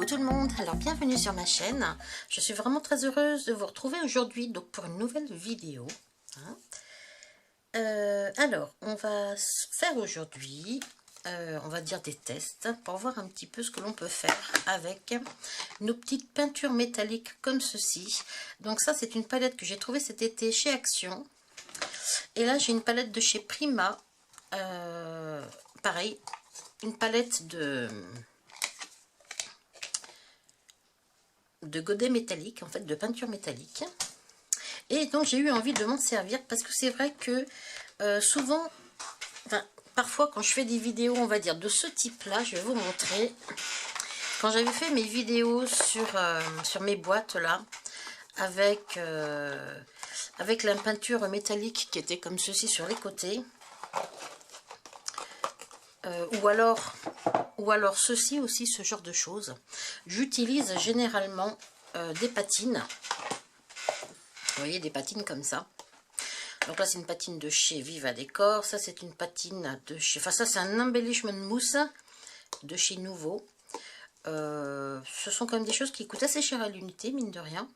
Coucou tout le monde, alors bienvenue sur ma chaîne. Je suis vraiment très heureuse de vous retrouver aujourd'hui donc pour une nouvelle vidéo. Alors, on va faire aujourd'hui, on va dire des tests pour voir un petit peu ce que l'on peut faire avec nos petites peintures métalliques comme ceci. Donc ça, c'est une palette que j'ai trouvée cet été chez Action. Et là, j'ai une palette de chez Prima. Pareil, une palette de godets métalliques, en fait de peinture métallique. Et donc j'ai eu envie de m'en servir parce que c'est vrai que souvent, parfois quand je fais des vidéos, on va dire de ce type là, je vais vous montrer. Quand j'avais fait mes vidéos sur mes boîtes là, avec la peinture métallique qui était comme ceci sur les côtés, ou alors ceci aussi, ce genre de choses, j'utilise généralement des patines. Vous voyez, des patines comme ça. Donc là, c'est une patine de chez Viva Décor. Ça, c'est une patine de chez... Enfin, ça, c'est un embellishment mousse de chez Nouveau. Ce sont quand même des choses qui coûtent assez cher à l'unité, mine de rien.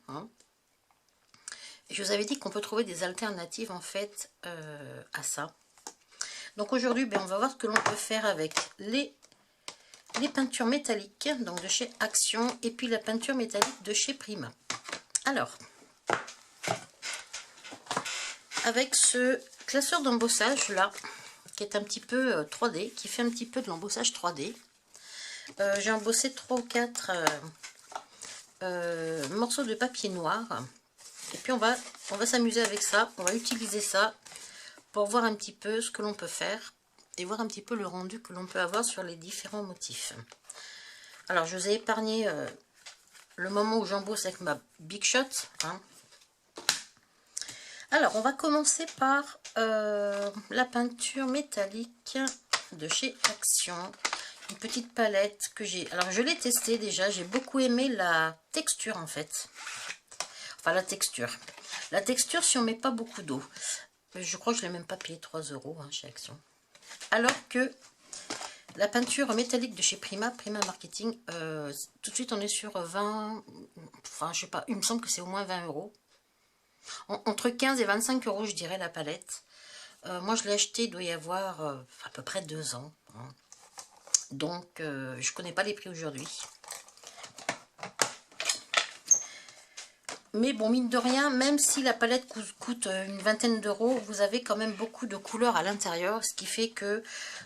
Et je vous avais dit qu'on peut trouver des alternatives, en fait, à ça. Donc aujourd'hui, on va voir ce que l'on peut faire avec les peintures métalliques, donc de chez Action, et puis la peinture métallique de chez Prima. Alors... avec ce classeur d'embossage là, qui est un petit peu 3D, qui fait un petit peu de l'embossage 3D. J'ai embossé 3 ou 4 morceaux de papier noir. Et puis on va s'amuser avec ça, on va utiliser ça pour voir un petit peu ce que l'on peut faire et voir un petit peu le rendu que l'on peut avoir sur les différents motifs. Alors je vous ai épargné le moment où j'embosse avec ma Big Shot. Alors, on va commencer par la peinture métallique de chez Action. Une petite palette que j'ai... Alors, je l'ai testée déjà. J'ai beaucoup aimé la texture, en fait. Enfin, la texture. La texture, si on ne met pas beaucoup d'eau. Je crois que je ne l'ai même pas payé 3 € chez Action. Alors que la peinture métallique de chez Prima Marketing, tout de suite, on est sur 20... Enfin, je sais pas, il me semble que c'est au moins 20 €. Entre 15 et 25 €, je dirais, la palette. Moi, je l'ai acheté, il doit y avoir à peu près 2 ans. Donc, je ne connais pas les prix aujourd'hui. Mais bon, mine de rien, même si la palette coûte une vingtaine d'euros, vous avez quand même beaucoup de couleurs à l'intérieur. Ce qui fait que,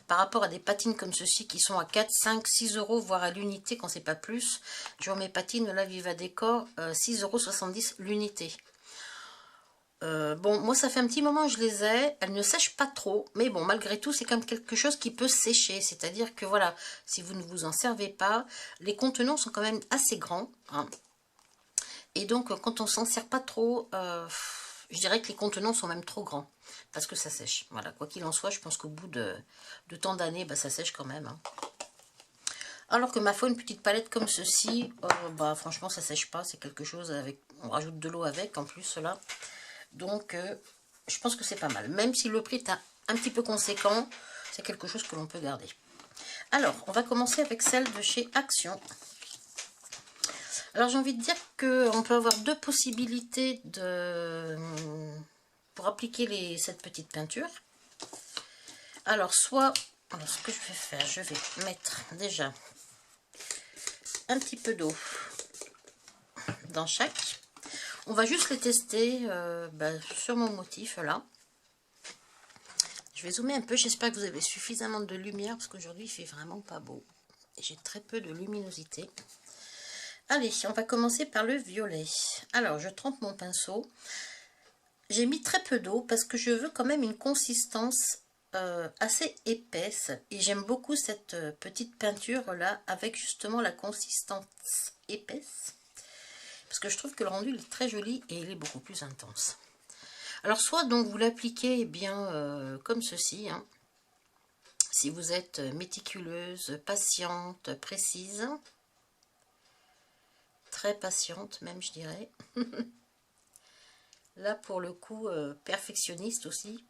par rapport à des patines comme ceci, qui sont à 4, 5, 6 €, voire à l'unité, quand c'est pas plus, je vois mes patines, la Viva Décor, 6,70 € l'unité. Bon, moi ça fait un petit moment que je les ai, elles ne sèchent pas trop, mais bon, malgré tout, c'est quand même quelque chose qui peut sécher, c'est-à-dire que voilà, si vous ne vous en servez pas, les contenants sont quand même assez grands, et donc quand on s'en sert pas trop, je dirais que les contenants sont même trop grands, parce que ça sèche, voilà, quoi qu'il en soit, je pense qu'au bout de tant d'années, ça sèche quand même, Alors que ma foi, une petite palette comme ceci, franchement ça sèche pas, c'est quelque chose avec, on rajoute de l'eau avec en plus là. Donc, je pense que c'est pas mal. Même si le prix est un petit peu conséquent, c'est quelque chose que l'on peut garder. Alors, on va commencer avec celle de chez Action. Alors, j'ai envie de dire qu'on peut avoir deux possibilités pour appliquer cette petite peinture. Alors, alors, ce que je vais faire, je vais mettre déjà un petit peu d'eau dans chaque. On va juste les tester sur mon motif là. Je vais zoomer un peu, j'espère que vous avez suffisamment de lumière parce qu'aujourd'hui il fait vraiment pas beau. Et j'ai très peu de luminosité. Allez, on va commencer par le violet. Alors je trempe mon pinceau. J'ai mis très peu d'eau parce que je veux quand même une consistance assez épaisse. Et j'aime beaucoup cette petite peinture là avec justement la consistance épaisse. Parce que je trouve que le rendu il est très joli et il est beaucoup plus intense. Alors soit donc vous l'appliquez bien comme ceci, si vous êtes méticuleuse, patiente, précise, très patiente même je dirais. Là pour le coup perfectionniste aussi.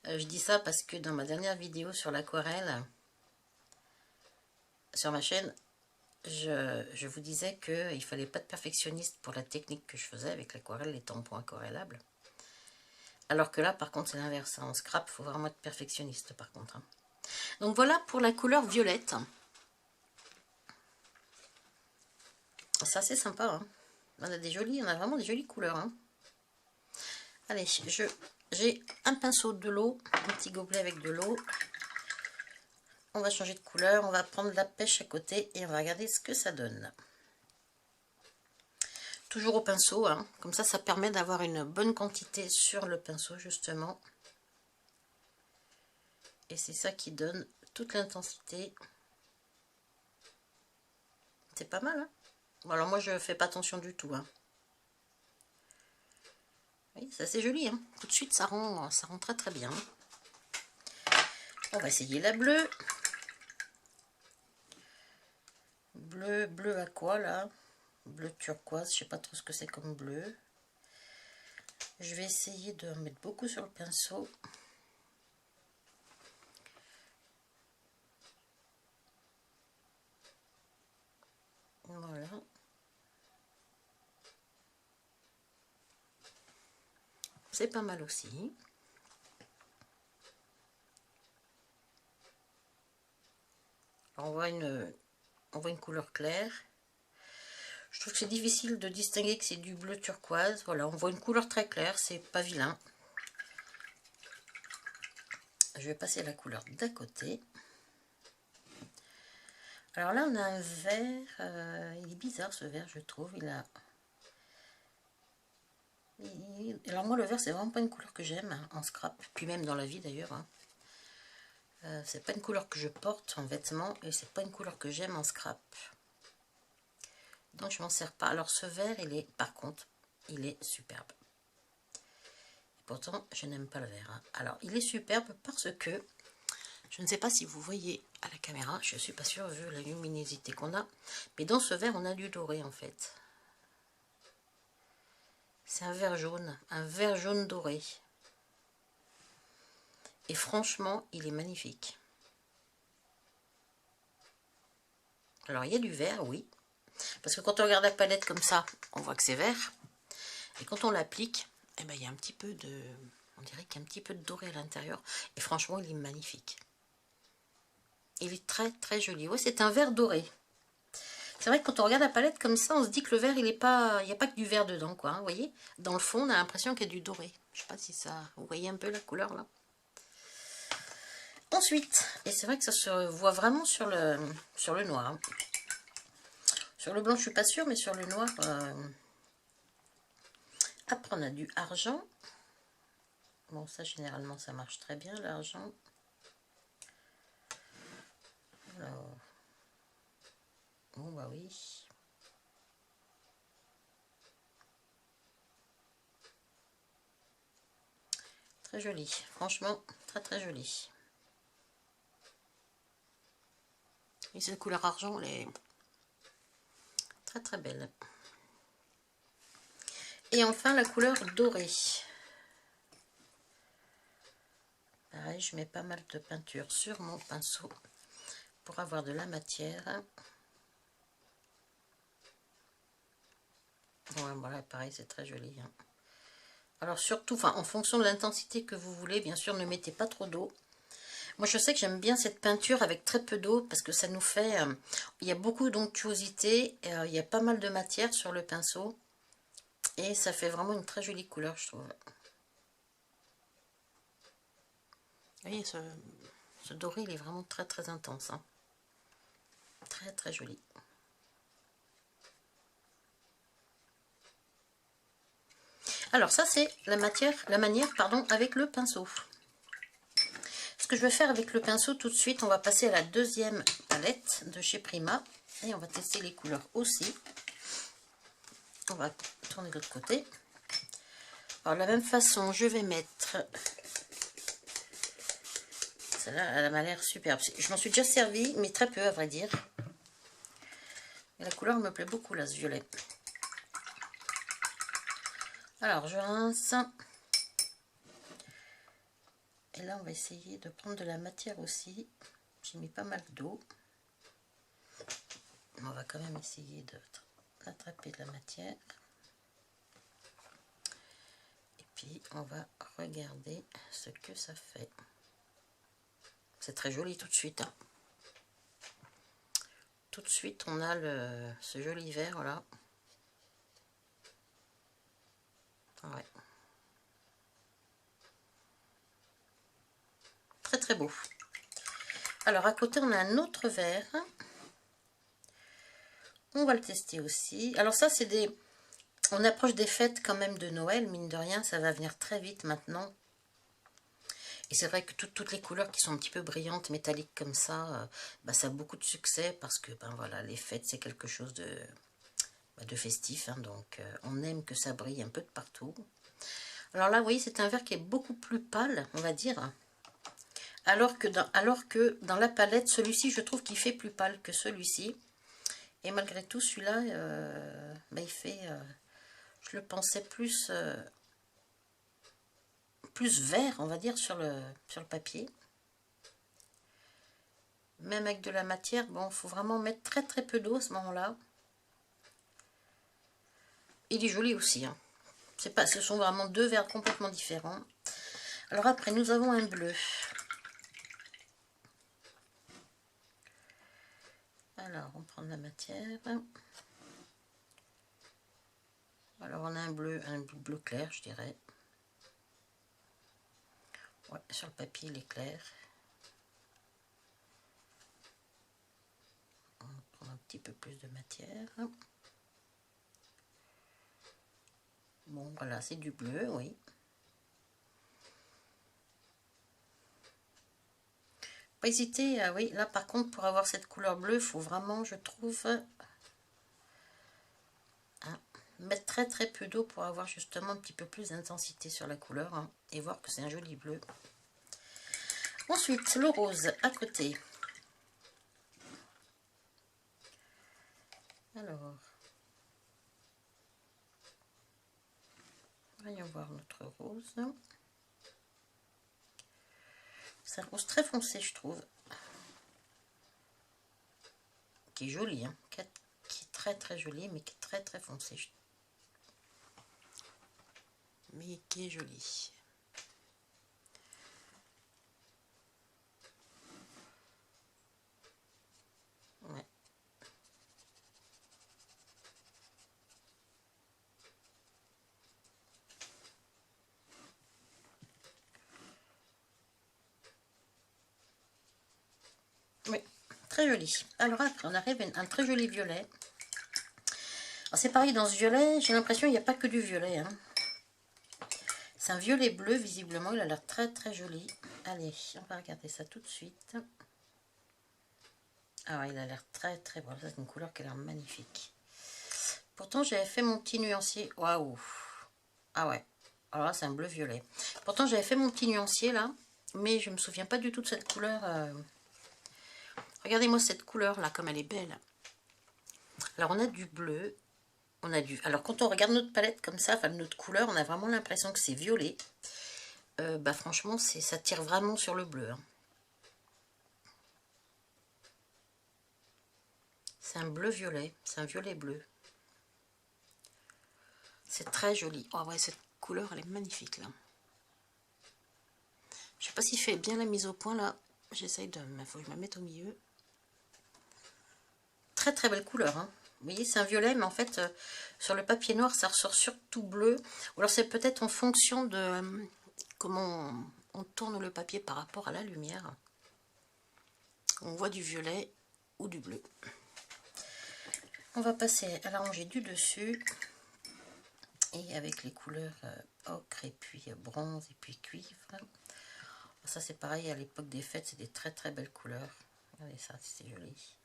Je dis ça parce que dans ma dernière vidéo sur l'aquarelle, sur ma chaîne, je vous disais qu'il ne fallait pas de perfectionniste pour la technique que je faisais avec l'aquarelle, les tampons aquarellables. Alors que là, par contre, c'est l'inverse. En scrap, il faut vraiment être perfectionniste, par contre. Donc voilà pour la couleur violette. Ça, c'est sympa. Hein. On a vraiment des jolies couleurs. Hein. Allez, j'ai un pinceau de l'eau, un petit gobelet avec de l'eau. On va changer de couleur, on va prendre la pêche à côté et on va regarder ce que ça donne. Toujours au pinceau, hein. Comme ça permet d'avoir une bonne quantité sur le pinceau justement. Et c'est ça qui donne toute l'intensité. C'est pas mal, hein. Bon, alors moi je fais pas attention du tout. Hein. Oui, ça c'est joli, hein. Tout de suite ça rend très très bien. On va essayer la bleue. Bleu à quoi là? Bleu turquoise, je sais pas trop ce que c'est comme bleu. Je vais essayer de mettre beaucoup sur le pinceau. Voilà. C'est pas mal aussi. Alors on voit une couleur claire. Je trouve que c'est difficile de distinguer que c'est du bleu turquoise. Voilà, on voit une couleur très claire, c'est pas vilain. Je vais passer la couleur d'à côté. Alors là, on a un vert. Il est bizarre ce vert, je trouve. Alors moi, le vert, c'est vraiment pas une couleur que j'aime hein, en scrap. Puis même dans la vie d'ailleurs. Hein. C'est pas une couleur que je porte en vêtements. Et c'est pas une couleur que j'aime en scrap. Donc je m'en sers pas. Alors ce vert, par contre, il est superbe. Et pourtant, je n'aime pas le vert. Hein. Alors, il est superbe parce que, je ne sais pas si vous voyez à la caméra, je ne suis pas sûre vu la luminosité qu'on a, mais dans ce vert, on a du doré en fait. C'est un vert jaune doré. Et franchement, il est magnifique. Alors, il y a du vert, oui. Parce que quand on regarde la palette comme ça, on voit que c'est vert. Et quand on l'applique, eh ben, il y a un petit peu de... On dirait qu'il y a un petit peu de doré à l'intérieur. Et franchement, il est magnifique. Il est très très joli. Oui, c'est un vert doré. C'est vrai que quand on regarde la palette comme ça, on se dit que le vert, il n'y a pas que du vert dedans, quoi. Hein, vous voyez? Dans le fond, on a l'impression qu'il y a du doré. Je ne sais pas si ça... Vous voyez un peu la couleur, là? Ensuite, et c'est vrai que ça se voit vraiment sur le noir. Hein. Sur le blanc, je suis pas sûre, mais sur le noir... Après, on a du argent. Bon, ça, généralement, ça marche très bien, l'argent. Alors... Bon, bah oui. Très joli. Franchement, très très joli. Et cette couleur argent, elle est très très belle. Et enfin, la couleur dorée. Pareil, je mets pas mal de peinture sur mon pinceau pour avoir de la matière. Ouais, voilà, pareil, c'est très joli. Hein. Alors surtout, en fonction de l'intensité que vous voulez, bien sûr, ne mettez pas trop d'eau. Moi, je sais que j'aime bien cette peinture avec très peu d'eau parce que ça nous fait... il y a beaucoup d'onctuosité, il y a pas mal de matière sur le pinceau. Et ça fait vraiment une très jolie couleur, je trouve. Vous voyez, ce doré, il est vraiment très très intense. Hein. Très très joli. Alors ça, c'est la manière avec le pinceau. Ce que je vais faire avec le pinceau tout de suite, on va passer à la deuxième palette de chez Prima. Et on va tester les couleurs aussi. On va tourner de l'autre côté. Alors de la même façon, je vais mettre... Celle-là, elle m'a l'air superbe. Je m'en suis déjà servi, mais très peu à vrai dire. Et la couleur me plaît beaucoup là, ce violet. Alors je rince. Et là, on va essayer de prendre de la matière aussi. J'ai mis pas mal d'eau. on va quand même essayer d'attraper de la matière. Et puis on va regarder ce que ça fait. C'est très joli tout de suite, hein. Tout de suite on a ce joli vert là. Ouais. Très très beau. Alors à côté on a un autre vert. On va le tester aussi. Alors ça c'est des... On approche des fêtes quand même de Noël, mine de rien, ça va venir très vite maintenant. Et c'est vrai que toutes les couleurs qui sont un petit peu brillantes, métalliques comme ça, ça a beaucoup de succès parce que ben voilà, les fêtes c'est quelque chose de festif, hein, donc on aime que ça brille un peu de partout. Alors là, vous voyez, c'est un vert qui est beaucoup plus pâle, on va dire. Alors que dans la palette, celui-ci, je trouve qu'il fait plus pâle que celui-ci. Et malgré tout, celui-là, il fait... je le pensais plus vert, on va dire, sur le papier. Même avec de la matière, bon, il faut vraiment mettre très très peu d'eau à ce moment-là. Il est joli aussi, hein. Ce sont vraiment deux verres complètement différents. Alors après, nous avons un bleu. Alors, on prend de la matière. Alors, on a un bleu clair, je dirais. Ouais, sur le papier, il est clair. On prend un petit peu plus de matière. Bon, voilà, c'est du bleu, oui. Pas hésiter, oui, là par contre, pour avoir cette couleur bleue, il faut vraiment, je trouve, mettre très très peu d'eau pour avoir justement un petit peu plus d'intensité sur la couleur, hein, et voir que c'est un joli bleu. Ensuite, le rose à côté. Alors, voyons voir notre rose. C'est un rose très foncé, je trouve. Qui est joli, hein, qui est très très joli, mais qui est très très foncé. Mais qui est joli. Ouais. Oui, très joli. Alors après, on arrive à un très joli violet. C'est pareil, dans ce violet, j'ai l'impression qu'il n'y a pas que du violet, hein. C'est un violet bleu, visiblement, il a l'air très très joli. Allez, on va regarder ça tout de suite. Ah ouais, il a l'air très très beau. C'est une couleur qui a l'air magnifique. Pourtant, j'avais fait mon petit nuancier. Waouh! Ah ouais, alors là, c'est un bleu violet. Pourtant, j'avais fait mon petit nuancier là, mais je me souviens pas du tout de cette couleur. Regardez-moi cette couleur là, comme elle est belle. Alors, on a du bleu. Alors, quand on regarde notre palette comme ça, enfin notre couleur, on a vraiment l'impression que c'est violet. Franchement, ça tire vraiment sur le bleu, hein. C'est un bleu violet, c'est un violet bleu. C'est très joli. Oh ouais, cette couleur, elle est magnifique là. Je sais pas s'il fait bien la mise au point là. J'essaye de... Il faut que je me mette au milieu. Très très belle couleur, hein. Vous voyez, c'est un violet, mais en fait, sur le papier noir, ça ressort surtout bleu. Ou alors c'est peut-être en fonction de comment on tourne le papier par rapport à la lumière. On voit du violet ou du bleu. On va passer à la rangée du dessus. Et avec les couleurs ocre, et puis bronze, et puis cuivre. Ça c'est pareil, à l'époque des fêtes, c'est des très très belles couleurs. Regardez ça, c'est joli.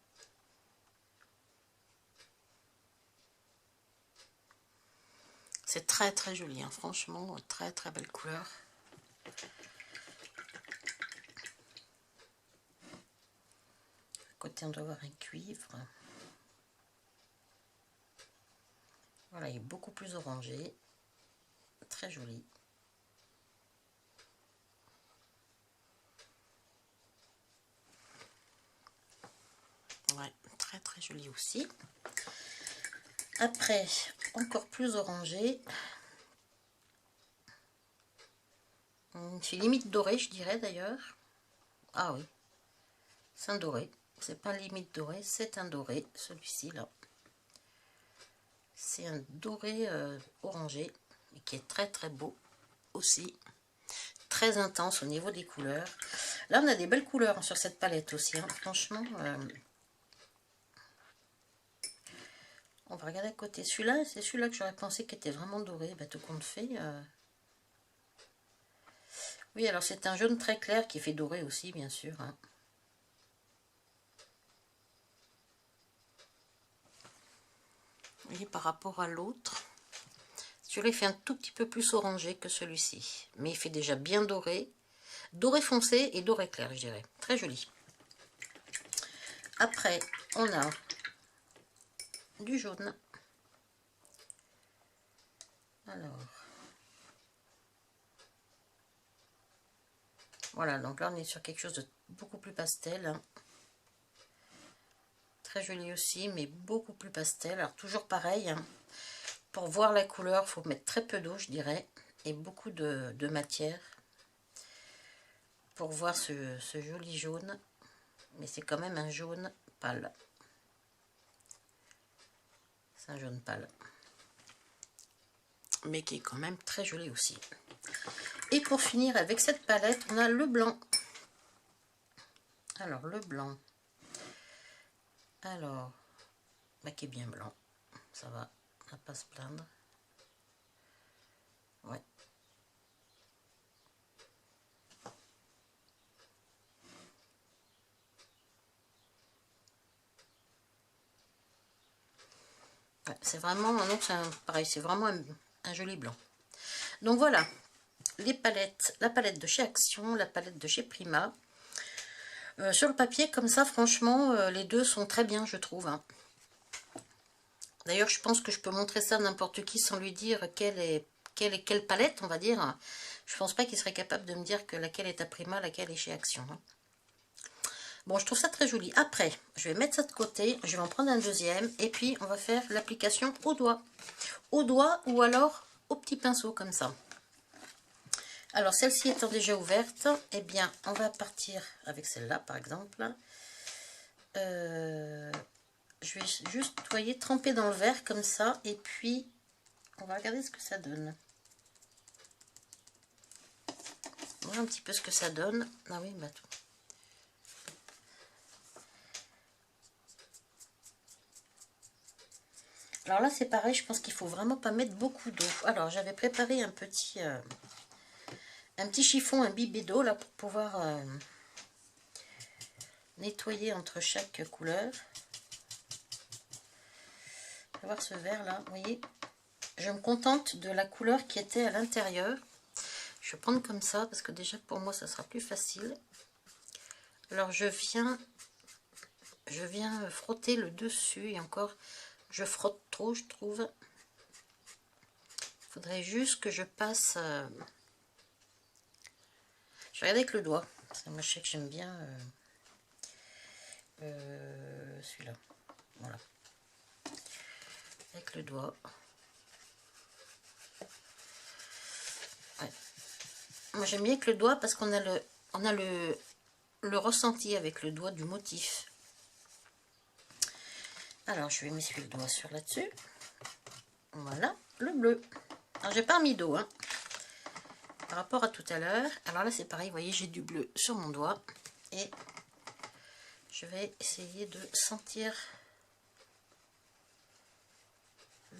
C'est très très joli, hein. Franchement, très très belle couleur. À côté, on doit avoir un cuivre. Voilà, il est beaucoup plus orangé. Très joli. Ouais, très très très joli aussi. Après, encore plus orangé. C'est limite doré, je dirais d'ailleurs. Ah oui, c'est un doré. C'est pas limite doré, c'est un doré, celui-ci là. C'est un doré orangé, qui est très très beau aussi. Très intense au niveau des couleurs. Là, on a des belles couleurs sur cette palette aussi, hein. Franchement. On va regarder à côté. Celui-là, c'est celui-là que j'aurais pensé qu'il était vraiment doré. Bah, tout compte fait. Oui, alors c'est un jaune très clair qui fait doré aussi, bien sûr, hein. Vous voyez, par rapport à l'autre, celui-là, il fait un tout petit peu plus orangé que celui-ci. Mais il fait déjà bien doré. Doré foncé et doré clair, je dirais. Très joli. Après, on a du jaune. Alors, voilà, donc là on est sur quelque chose de beaucoup plus pastel, hein. Très joli aussi, mais beaucoup plus pastel. Alors toujours pareil, hein. Pour voir la couleur, il faut mettre très peu d'eau, je dirais, et beaucoup de matière pour voir ce joli jaune. Mais c'est quand même un jaune pâle. C'est un jaune pâle. Mais qui est quand même très joli aussi. Et pour finir avec cette palette, on a le blanc. Alors, le blanc. Alors, bah, qui est bien blanc. Ça va, on va pas se plaindre. Ouais. Ouais, c'est vraiment, non, pareil, c'est vraiment un joli blanc. Donc voilà, les palettes, la palette de chez Action, la palette de chez Prima. Sur le papier, comme ça, franchement, les deux sont très bien, je trouve, hein. D'ailleurs, je pense que je peux montrer ça à n'importe qui sans lui dire quelle palette, on va dire. Je pense pas qu'il serait capable de me dire que laquelle est à Prima, laquelle est chez Action, hein. Bon, je trouve ça très joli. Après, je vais mettre ça de côté, je vais en prendre un deuxième, et puis on va faire l'application au doigt. Au doigt ou alors au petit pinceau, comme ça. Alors, celle-ci étant déjà ouverte, eh bien, on va partir avec celle-là, par exemple. Je vais juste, vous voyez, tremper dans le verre comme ça, et puis on va regarder ce que ça donne. On voit un petit peu ce que ça donne. Ah oui, bah tout. Alors là, c'est pareil, je pense qu'il faut vraiment pas mettre beaucoup d'eau. Alors, j'avais préparé un petit chiffon, un bibet d'eau, là, pour pouvoir nettoyer entre chaque couleur. On va voir ce vert là, vous voyez. Je me contente de la couleur qui était à l'intérieur. Je vais prendre comme ça, parce que déjà pour moi, ça sera plus facile. Alors, je viens frotter le dessus, et encore, je frotte trop, je trouve. Il faudrait juste que je passe... Je vais regarder avec le doigt, parce que moi je sais que j'aime bien celui-là. Voilà. Avec le doigt. Ouais. Moi j'aime bien avec le doigt parce qu'on a le ressenti avec le doigt du motif. Alors je vais m'essuyer le doigt sur là-dessus. Voilà, le bleu. Alors j'ai pas mis d'eau, hein, par rapport à tout à l'heure. Alors là c'est pareil, vous voyez, j'ai du bleu sur mon doigt. Et je vais essayer de sentir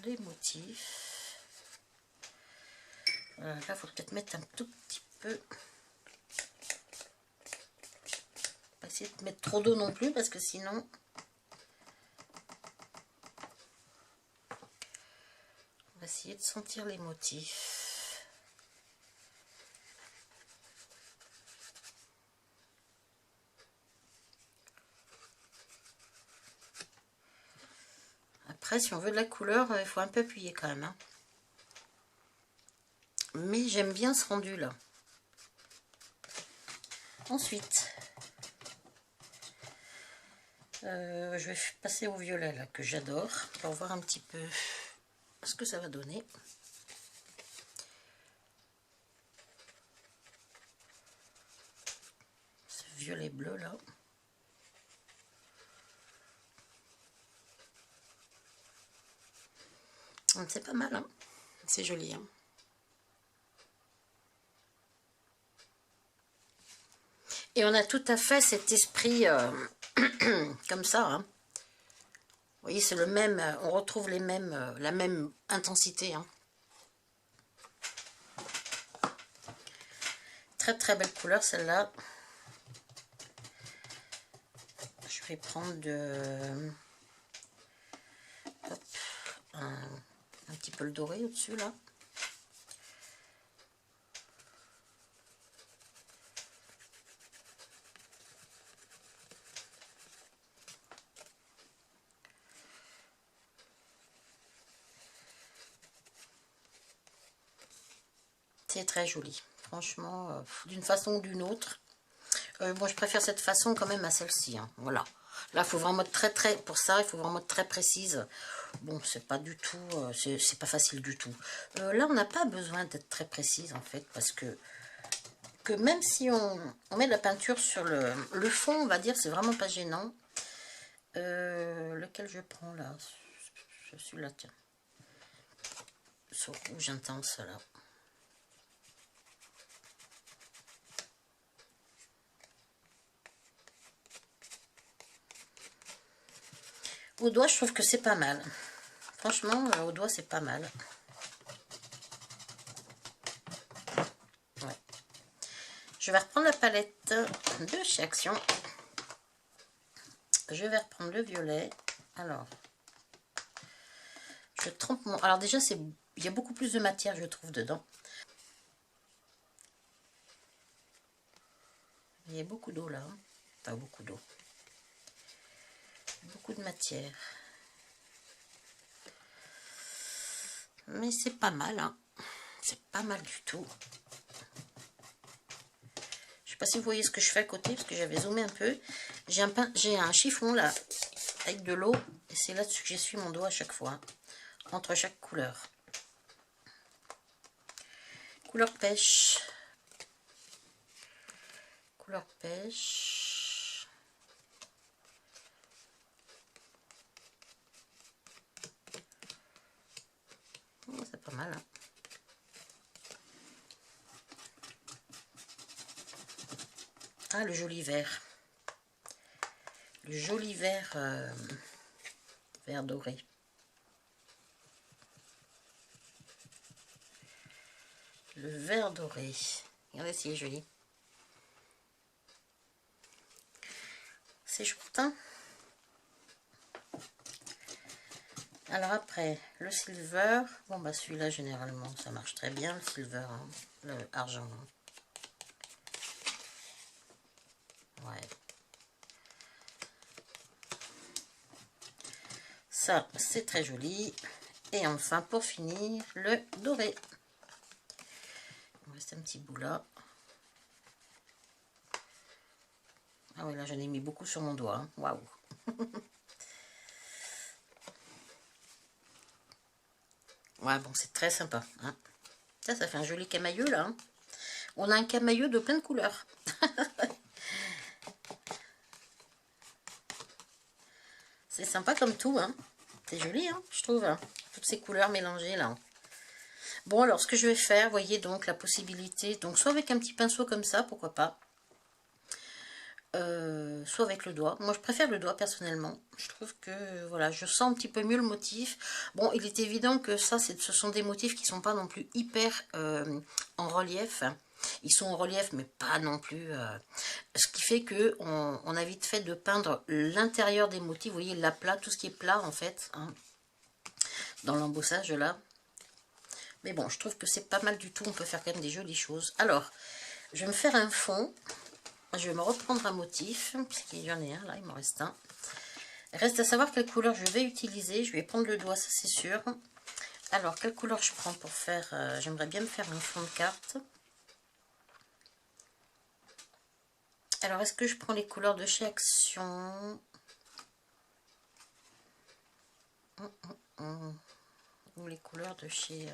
les motifs. Là, il faut peut-être mettre un tout petit peu. Pas essayer de mettre trop d'eau non plus, parce que sinon... On va essayer de sentir les motifs. Après, si on veut de la couleur, il faut un peu appuyer quand même, hein. Mais j'aime bien ce rendu là. Ensuite, Je vais passer au violet là, que j'adore, pour voir un petit peu ce que ça va donner. Ce violet bleu là. C'est pas mal, hein. C'est joli, hein. Et on a tout à fait cet esprit comme ça, hein. Vous voyez, c'est le même, on retrouve les mêmes, la même intensité, hein. Très très belle couleur celle-là. Je vais prendre hop, un petit peu le doré au-dessus là. C'est très joli, franchement, d'une façon ou d'une autre. Moi, je préfère cette façon quand même à celle-ci, hein. Voilà. Là, il faut vraiment être très, pour ça, il faut vraiment être très précise. Bon, c'est pas du tout, c'est pas facile du tout. Là, on n'a pas besoin d'être très précise, en fait, parce que même si on met de la peinture sur le fond, on va dire, c'est vraiment pas gênant. Lequel je prends, là? Celui-là, tiens. Ce rouge intense, là. Au doigt, je trouve que c'est pas mal. Franchement, au doigt, c'est pas mal. Ouais. Je vais reprendre la palette de chez Action. Je vais reprendre le violet. Alors, je trempe mon... Alors déjà, il y a beaucoup plus de matière, je trouve, dedans. Il y a beaucoup d'eau, là. Enfin, beaucoup d'eau. Beaucoup de matière. Mais c'est pas mal, hein. C'est pas mal du tout. Je sais pas si vous voyez ce que je fais à côté, parce que j'avais zoomé un peu. J'ai un chiffon, là, avec de l'eau. Et c'est là-dessus que j'essuie mon doigt à chaque fois. Entre chaque couleur. Couleur pêche. Couleur pêche. Oh, c'est pas mal, hein. Ah, le joli vert. Le joli vert, vert doré. Le vert doré. Regardez s'il est joli. C'est chouette, hein. Alors après, le silver. Bon, bah celui-là, généralement, ça marche très bien, le silver, hein, le argent. Hein. Ouais. Ça, c'est très joli. Et enfin, pour finir, le doré. Il me reste un petit bout là. Ah oui, là, j'en ai mis beaucoup sur mon doigt. Hein. Waouh. Ouais, bon, c'est très sympa. Hein. Ça fait un joli camailleux, là. Hein. On a un camailleux de plein de couleurs. C'est sympa comme tout, hein. C'est joli, hein, je trouve. Hein. Toutes ces couleurs mélangées, là. Bon, alors, ce que je vais faire, vous voyez, donc, la possibilité, donc, soit avec un petit pinceau comme ça, pourquoi pas, soit avec le doigt. Moi, je préfère le doigt, personnellement. Je trouve que, voilà, je sens un petit peu mieux le motif. Bon, il est évident que ça, ce sont des motifs qui sont pas non plus hyper en relief. Ils sont en relief, mais pas non plus... ce qui fait que on a vite fait de peindre l'intérieur des motifs. Vous voyez, l'aplat, tout ce qui est plat, en fait, hein, dans l'embossage, là. Mais bon, je trouve que c'est pas mal du tout. On peut faire quand même des jolies choses. Alors, je vais me faire un fond. Je vais me reprendre un motif, puisqu'il y en a un, là, il m'en reste un. Reste à savoir quelle couleur je vais utiliser. Je vais prendre le doigt, ça c'est sûr. Alors, quelle couleur je prends pour faire... j'aimerais bien me faire un fond de carte. Alors, est-ce que je prends les couleurs de chez Action? Ou les couleurs de chez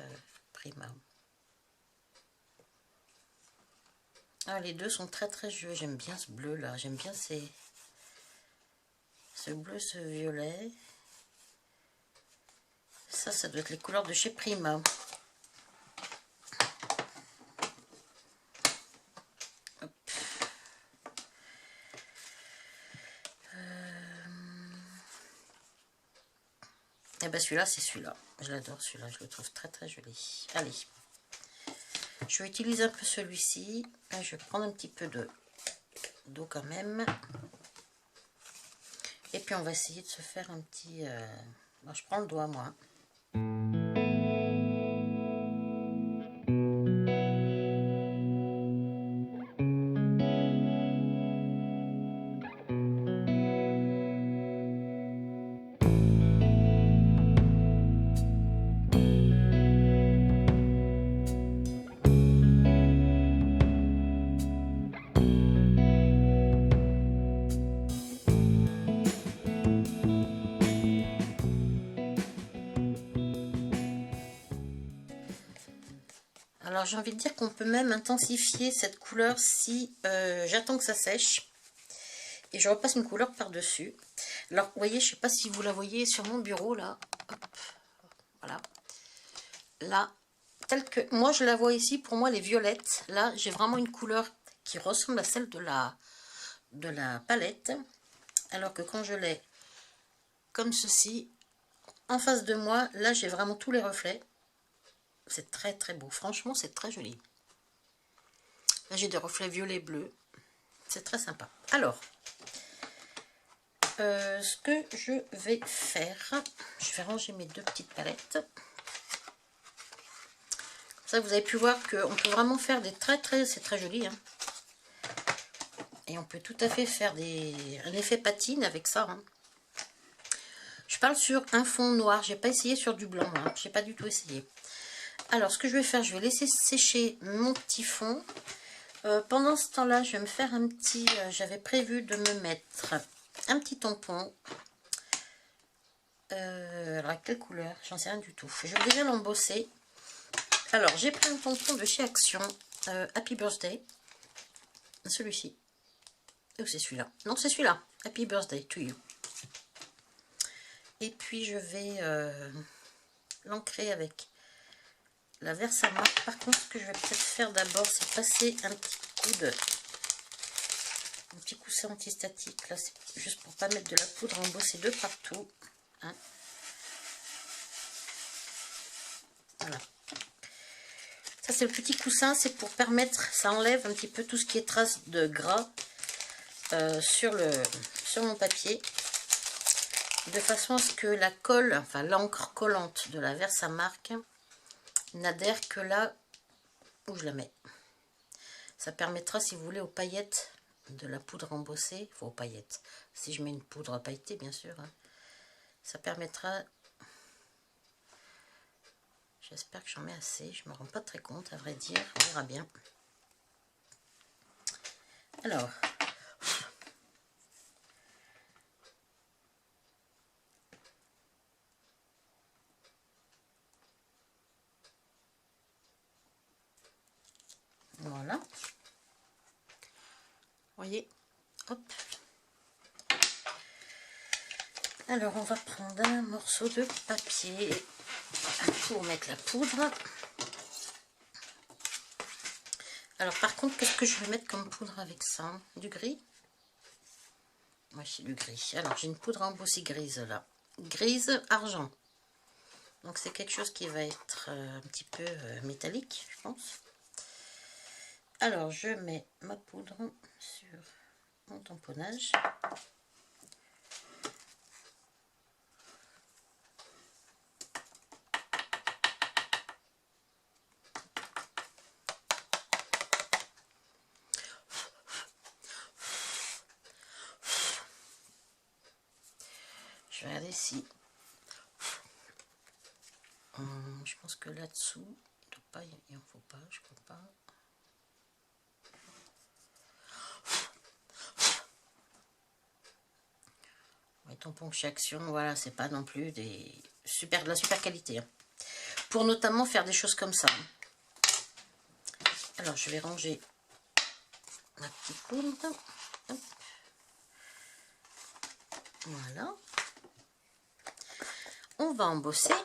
Prima. Ah, les deux sont très très jolis. J'aime bien ce bleu là. J'aime bien ce bleu, ce violet. Ça doit être les couleurs de chez Prima. Hop. Et ben celui-là, c'est celui-là. Je l'adore celui-là. Je le trouve très très joli. Allez. Je vais utiliser un peu celui-ci. Je vais prendre un petit peu d'eau quand même. Et puis on va essayer de se faire un petit... Bon, je prends le doigt moi. Alors j'ai envie de dire qu'on peut même intensifier cette couleur si j'attends que ça sèche. Et je repasse une couleur par-dessus. Alors vous voyez, je ne sais pas si vous la voyez sur mon bureau là. Hop, voilà. Là, telle que moi je la vois ici, pour moi elle est violette. Là j'ai vraiment une couleur qui ressemble à celle de la palette. Alors que quand je l'ai comme ceci, en face de moi, là j'ai vraiment tous les reflets. C'est très très beau, franchement c'est très joli. Là j'ai des reflets violet bleu, c'est très sympa. Alors, ce que je vais faire, je vais ranger mes deux petites palettes. Comme ça vous avez pu voir qu'on peut vraiment faire des c'est très joli. Hein. Et on peut tout à fait faire un effet patine avec ça. Hein. Je parle sur un fond noir, j'ai pas essayé sur du blanc, hein. J'ai pas du tout essayé. Alors ce que je vais faire, je vais laisser sécher mon petit fond. Pendant ce temps-là, je vais me faire un petit... J'avais prévu de me mettre un petit tampon. Alors, à quelle couleur? J'en sais rien du tout. Je vais déjà l'embosser. Alors, j'ai pris un tampon de chez Action. Happy Birthday. Celui-ci. Ou c'est celui-là? Non, c'est celui-là. Happy Birthday to you. Et puis, je vais l'ancrer avec la Versamark. Par contre, ce que je vais peut-être faire d'abord, c'est passer un petit coussin antistatique. Là, c'est juste pour pas mettre de la poudre embossée de partout. Hein. Voilà. Ça, c'est le petit coussin. C'est pour permettre, ça enlève un petit peu tout ce qui est trace de gras sur mon papier. De façon à ce que la colle, enfin l'encre collante de la Versamark n'adhère que là où je la mets. Ça permettra, si vous voulez, aux paillettes de la poudre embossée, enfin aux paillettes, si je mets une poudre pailletée bien sûr, hein, ça permettra, j'espère que j'en mets assez, je me rends pas très compte à vrai dire, on verra bien. Alors, voilà, vous voyez, hop. Alors on va prendre un morceau de papier pour mettre la poudre. Alors par contre, qu'est-ce que je vais mettre comme poudre avec ça? Du gris? Moi c'est du gris. Alors j'ai une poudre embossée grise là. Grise argent. Donc c'est quelque chose qui va être un petit peu métallique, je pense. Alors je mets ma poudre sur mon tamponnage. Je vais regarder si... je pense que là-dessous, il en faut pas, je crois pas. Les tampons chez Action, voilà, c'est pas non plus des super, de la super qualité. Hein. Pour notamment faire des choses comme ça. Alors, je vais ranger ma petite poudre. Hop. Voilà. On va embosser.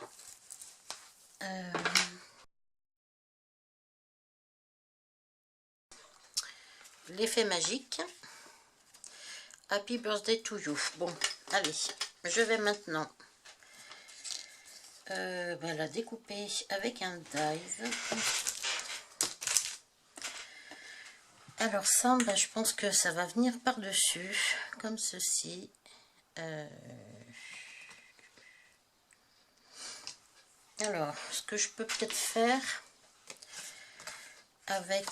L'effet magique. Happy birthday to you. Bon, allez, je vais maintenant la découper avec un dive. Alors ça, je pense que ça va venir par-dessus, comme ceci. Alors, ce que je peux peut-être faire avec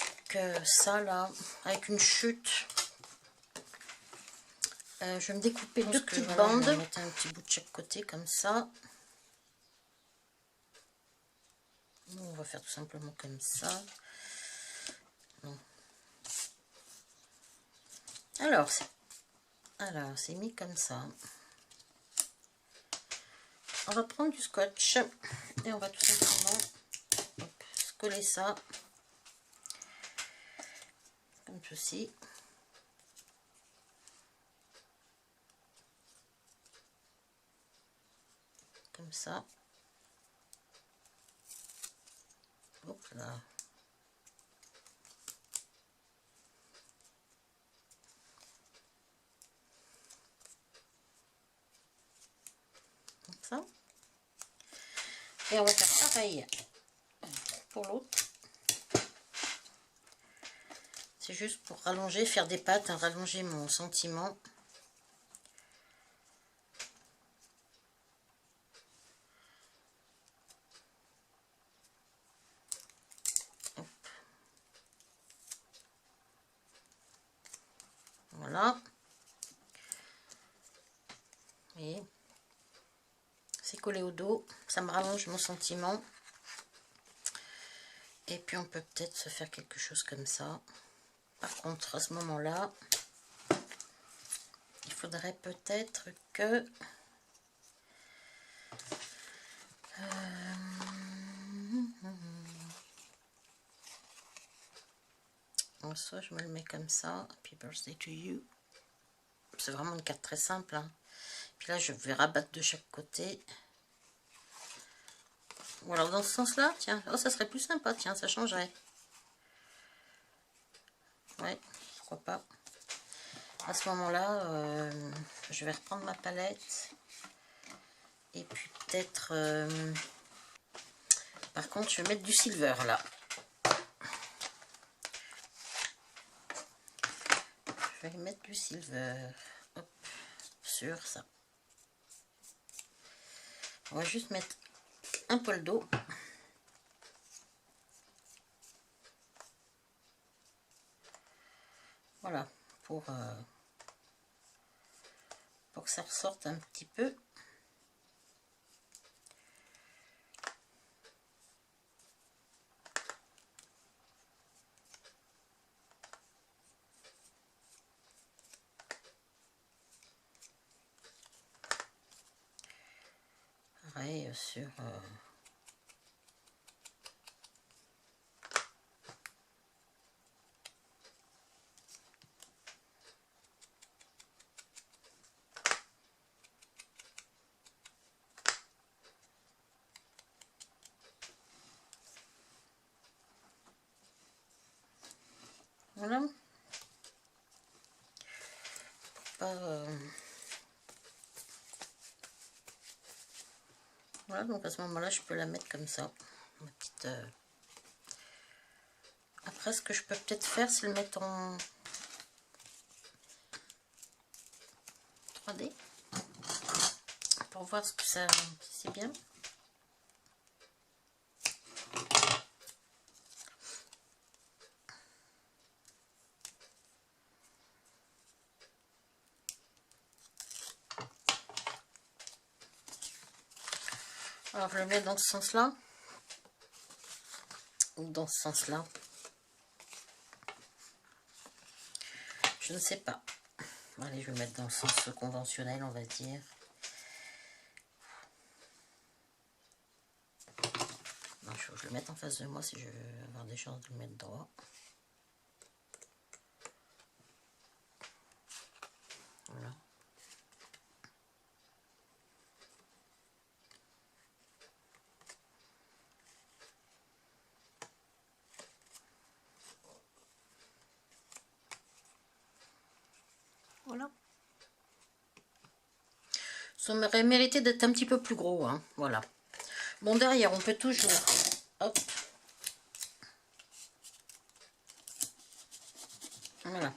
ça là, avec une chute, je vais me découper deux petites bandes. Je vais mettre un petit bout de chaque côté comme ça. On va faire tout simplement comme ça. Non. Alors, c'est mis comme ça. On va prendre du scotch et on va tout simplement coller ça comme ceci. Comme ça. Hop là. Comme ça. Et on va faire pareil pour l'autre. C'est juste pour rallonger, faire des pattes, rallonger mon sentiment. Hop. Voilà. Vous voyez, c'est collé au dos, ça me rallonge mon sentiment. Et puis on peut peut-être se faire quelque chose comme ça. Par contre, à ce moment-là, il faudrait peut-être que soit je me le mets comme ça. Happy birthday to you. C'est vraiment une carte très simple. Hein. Puis là, je vais rabattre de chaque côté. Ou alors dans ce sens-là, tiens. Oh, ça serait plus sympa, tiens, ça changerait. Ouais, pourquoi pas. À ce moment-là, je vais reprendre ma palette. Et puis peut-être... par contre, je vais mettre du silver là. Je vais mettre du silver. Hop, sur ça. On va juste mettre un poil d'eau. Voilà, pour que ça ressorte un petit peu. Pareil sur... Voilà. Voilà, donc à ce moment-là, je peux la mettre comme ça. Ma petite, Après, ce que je peux peut-être faire, c'est le mettre en 3D. Pour voir ce que ça... si c'est bien. Alors, je le mets dans ce sens-là. Ou dans ce sens-là. Je ne sais pas. Allez, je vais le mettre dans le sens conventionnel, on va dire. faut que je le mette en face de moi si je veux avoir des chances de le mettre droit. Voilà. Voilà. Ça aurait mérité d'être un petit peu plus gros, hein. Voilà. Bon, derrière, on peut toujours... Hop. Voilà.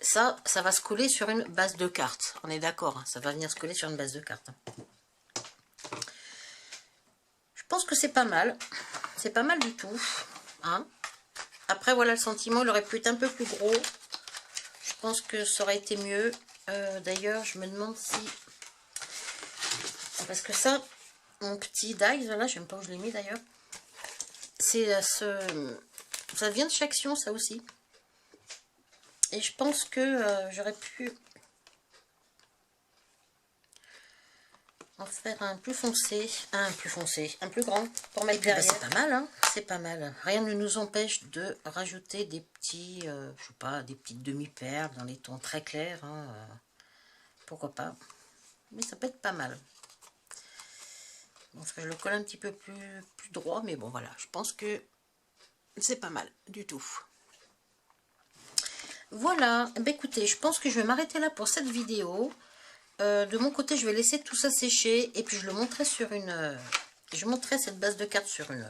Ça va se coller sur une base de carte. On est d'accord, hein, ça va venir se coller sur une base de carte. Je pense que c'est pas mal. C'est pas mal du tout. Hein. Après, voilà, le sentiment, il aurait pu être un peu plus gros. Je pense que ça aurait été mieux. D'ailleurs, je me demande si... Parce que ça, mon petit dies, là, je sais même pas où je l'ai mis d'ailleurs. C'est ça vient de chez Action, ça aussi. Et je pense que j'aurais pu en faire un plus foncé, un plus grand pour mettre derrière. C'est pas mal, hein, c'est pas mal. Rien ne nous empêche de rajouter des petits, je sais pas, des petites demi-perles dans les tons très clairs. Hein, pourquoi pas. Mais ça peut être pas mal. Bon, je le colle un petit peu plus droit, mais bon, voilà. Je pense que c'est pas mal du tout. Voilà, bah, écoutez, je pense que je vais m'arrêter là pour cette vidéo. De mon côté, je vais laisser tout ça sécher et puis je le montrerai sur une... je montrerai cette base de carte sur une...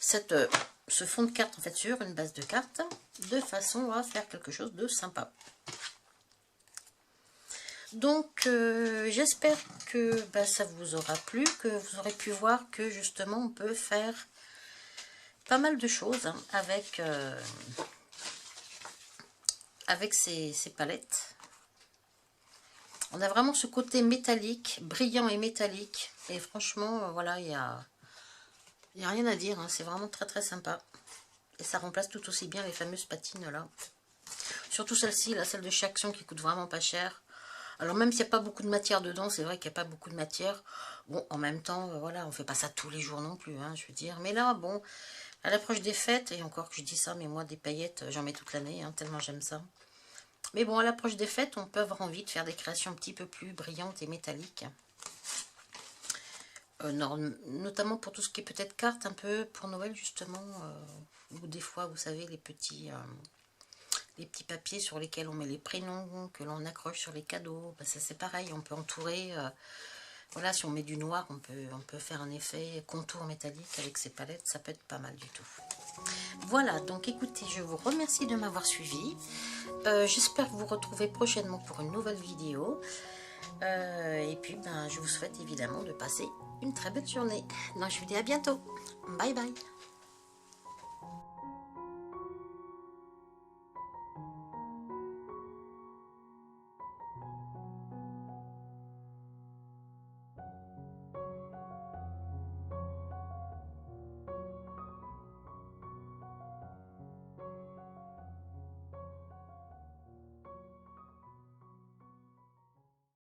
ce fond de carte en fait sur une base de carte de façon à faire quelque chose de sympa. Donc, j'espère que bah, ça vous aura plu, que vous aurez pu voir que justement on peut faire pas mal de choses hein, avec ces palettes. On a vraiment ce côté métallique, brillant et métallique. Et franchement, voilà, il n'y a rien à dire. Hein, c'est vraiment très très sympa. Et ça remplace tout aussi bien les fameuses patines là. Surtout celle-ci, celle de chez Action qui coûte vraiment pas cher. Alors même s'il n'y a pas beaucoup de matière dedans, c'est vrai qu'il n'y a pas beaucoup de matière. Bon, en même temps, voilà, on ne fait pas ça tous les jours non plus, hein, je veux dire. Mais là, bon, à l'approche des fêtes, et encore que je dis ça, mais moi, des paillettes, j'en mets toute l'année, hein, tellement j'aime ça. Mais bon, à l'approche des fêtes, on peut avoir envie de faire des créations un petit peu plus brillantes et métalliques. Notamment pour tout ce qui est peut-être cartes, un peu pour Noël, justement. Ou des fois, vous savez, les petits papiers sur lesquels on met les prénoms, que l'on accroche sur les cadeaux. Ben, ça, c'est pareil, on peut entourer... voilà, si on met du noir, on peut faire un effet contour métallique avec ces palettes. Ça peut être pas mal du tout. Voilà, donc écoutez, je vous remercie de m'avoir suivi. J'espère vous retrouver prochainement pour une nouvelle vidéo. Et puis, ben, je vous souhaite évidemment de passer une très belle journée. Donc, je vous dis à bientôt. Bye bye.